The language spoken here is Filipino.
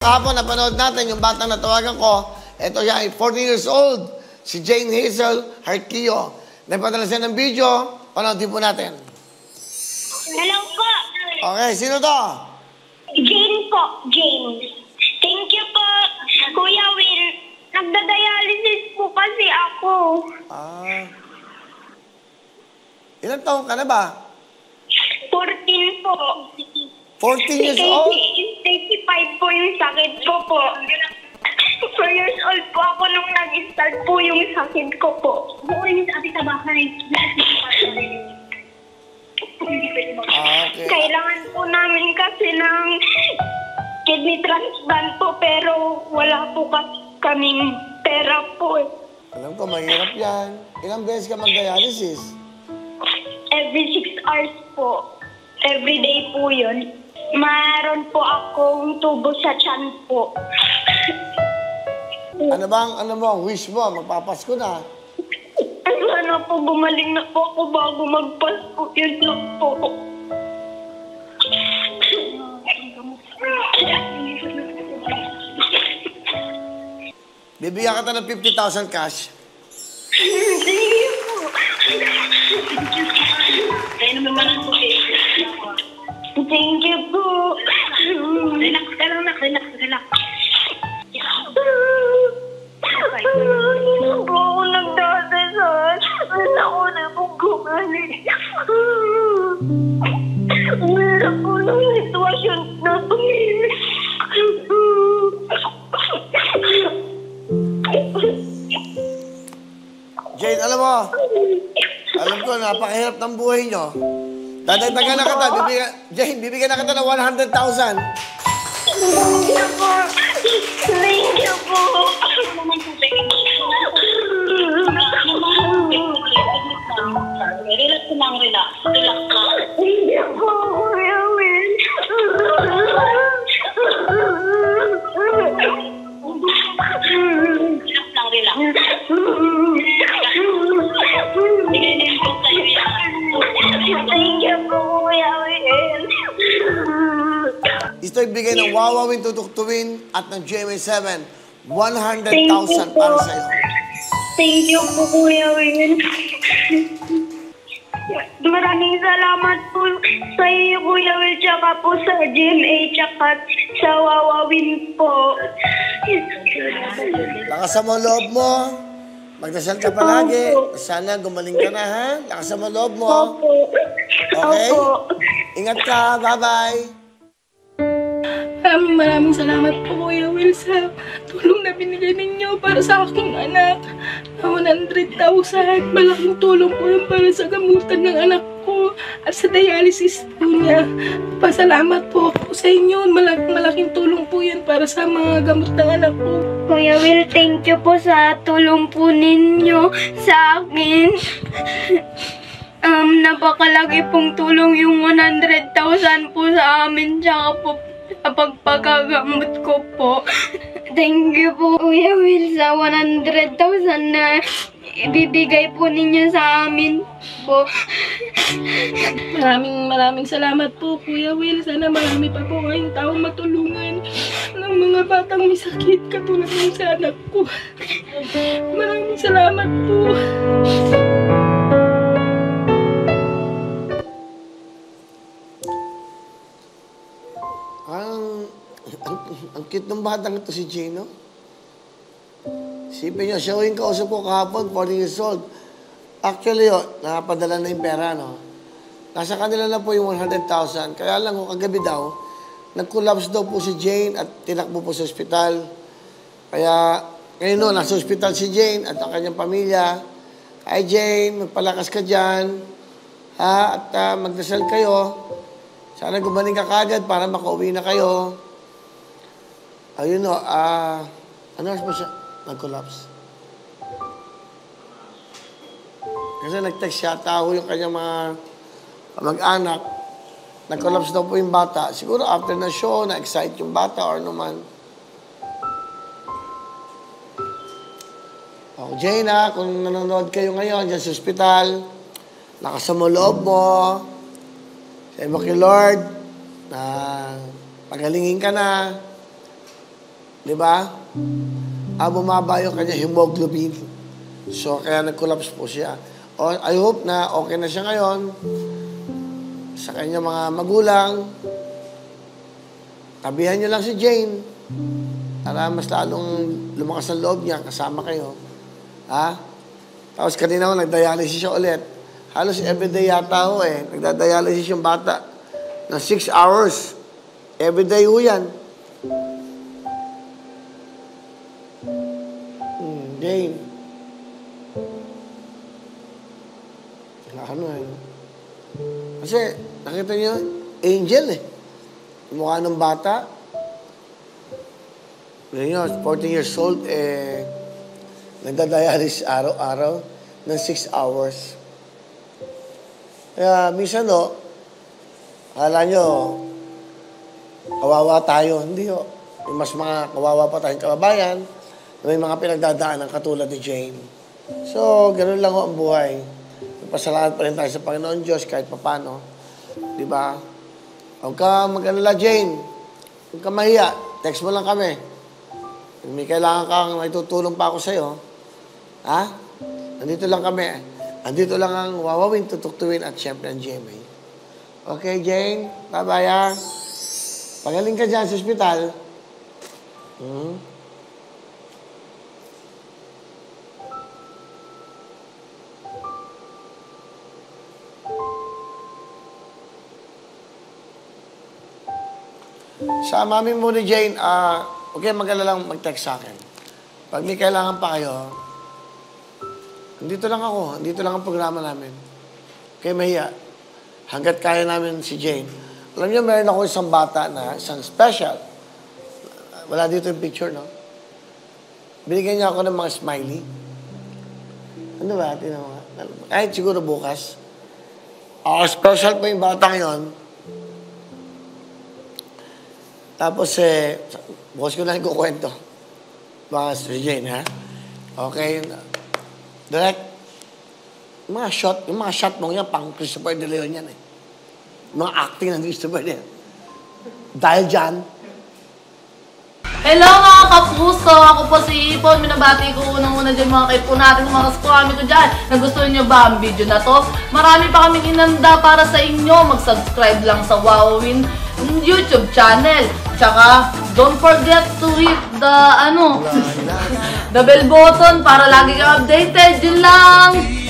Kahapon, napanood natin yung batang natawagan ko. Ito siya ay 14 years old. Si Jane Hazel Harquillo. Nagpadala siya ng video. Panoodin po natin. Hello po. Okay, sino to? Jane po. Jane. Thank you po, Kuya Will. Nagda-dialysis po kasi ako. Ilan taon ka na ba? 14 po. 14 years old? 85 po yung sakit ko po. 4 years old po ako nung nag-start po yung sakit ko po. Bukurin sa ating tabahay. Okay. Kailangan po namin kasi ng kidney transplant po pero wala po kaming pera po. Alam ko, mahirap yan. Ilang beses ka mag-dialysis? Every 6 hours po. Every day po yun. Maroon po akong tubo sa tiyan po. Ano mo, wish mo, magpapasko na. Sana po gumaling na po ako bago magpasko. Yun lang po. Bibigyan ka ng 50,000 cash. Sige po. Kaya naman manan po eh. Thank you po. Relax ka lang, relax. Ano po ako nagdadasal? Ako na pong gumaling. Wala po ng sitwasyon na to. Jane, alam ko, napakahirap ng buhay nyo. Dadagdagan na kita, bibigyan na kita ng 100,000. Thank you po. Thank you po. Relax lang, relax. Relax lang. Thank you po, Kuya Will. Relax lang, relax. Bigay din po sa'yo yan. Thank you po, Kuya Will. Ito ibigay ng Wawawin Tutuktuin at ng GMA7. 100,000 para sa'yo. Thank you po, Kuya Will. Maraming salamat po sa iyo, Kuya Will, tsaka po sa GMA, tsaka sa Wawawin po. Lakasan mo loob mo. Magdasal ka palagi. Sana gumaling ka na, ha? Lakasan mo loob mo. Opo. Okay? Opo. Ingat ka. Bye-bye. Maraming salamat po, Kuya Will, sa tulong na binigay ninyo para sa aking anak. 100,000. Malaking tulong po yun para sa gamutan ng anak ko at sa dialysis po niya. Pasalamat po ako sa inyo. Malaking tulong po yun para sa mga gamot ng anak ko. Kuya Will, thank you po sa tulong po ninyo sa akin. Napakalaki pong tulong yung 100,000 po sa amin, tsaka po sa pagpagagamot ko po. Thank you po, Kuya Will, sa 100,000 na ibibigay po ninyo sa amin po. Maraming salamat po, Kuya Will. Sana marami pa po kayong taong matulungan ng mga batang may sakit katulad ng sa anak ko. Maraming salamat po. Ang cute ng batang ito si Gino. Sipin nyo, siya yung kausap ko kahapon, 14 years old. Actually, nakapadala na yung pera, no? Nasa kanila na po yung 100,000. Kaya lang, kagabi daw, nag-collapse daw po si Jane at tinakbo po sa ospital. Kaya, ngayon nasa ospital si Jane at ang kanyang pamilya. Hi Jane, magpalakas ka dyan. Ha? At magdasal kayo. Sana gumaling ka kagad para makauwi na kayo. Ayun o, ano po siya? Nag-collapse. Kasi nag-text siya, tao yung kanyang mga mag-anak. Nag-collapse daw po yung bata. Siguro after na show, na-excite yung bata or naman. O, Jane kung nanonood kayo ngayon dyan sa ospital, lakasan mo loob mo. Sabi mo kay Lord, na pagalingin ka na. Di ba? Bumaba yung kanya hemoglobin. So, kaya nag-collapse po siya. I hope na okay na siya ngayon. Sa kanyang mga magulang, tabihan niyo lang si Jane. Para mas lalong lumakas ang loob niya, kasama kayo. Ha? Tapos kanina ko, nagdialysis siya ulit. Halos everyday yata ho eh. Nagdadialysis yung bata. Ng 6 hours. Everyday ho yan. Jane. Ano eh. Kasi, nakita niyo, angel eh. Mukha ng bata. Yun, 14 years old, nagdadialysis araw-araw ng 6 hours. Kaya, minsan, akala nyo, kawawa tayo. Hindi, may mas mga kawawa pa tayong kababayan na may mga pinagdadaanan katulad ni Jane. So, ganun lang ang buhay. Pasalamat pa rin tayo sa Panginoon Diyos kahit papano. Di ba? Huwag ka mag-alala, Jane. Huwag ka mahiya. Text mo lang kami. Kung may kailangan kang itutulong pa ako sa'yo, ha? Nandito lang kami. Nandito lang ang Wawawin, Tutuktuin at syempre ang GMA. Okay, Jane? Bye-bye, ha? Pagaling ka dyan sa ospital. Sa mami mo ni Jane, okay, mag-alalang mag-text sa akin. Pag may kailangan pa kayo, andito lang ako. Andito lang ang programa namin. Okay, mahiya. Hanggat kaya namin si Jane. Alam niyo, meron ako isang bata na isang special. Wala dito yung picture, no? Binigyan niya ako ng mga smiley. Ano ba? Tingnan mo nga. Kahit siguro bukas. Special po yung bata ngayon. Tapos, bukas ko na yung kukwento. Baka si Jane, ha? Okay. Direct. Yung mga shot mo yan, pang Christopher De Leon yan, eh. Mga acting ng Christopher De Leon. Dahil dyan. Hello mga kapuso! Ako po si Ipon. Minabati ko unang-una dyan mga kaipo natin, mga kaskwami ko dyan. Nagustuhan nyo ba ang video na to? Marami pa kaming inanda para sa inyo. Mag-subscribe lang sa Wawawin YouTube channel. Tsaka, don't forget to hit the, the bell button para lagi kang updated. Yun lang!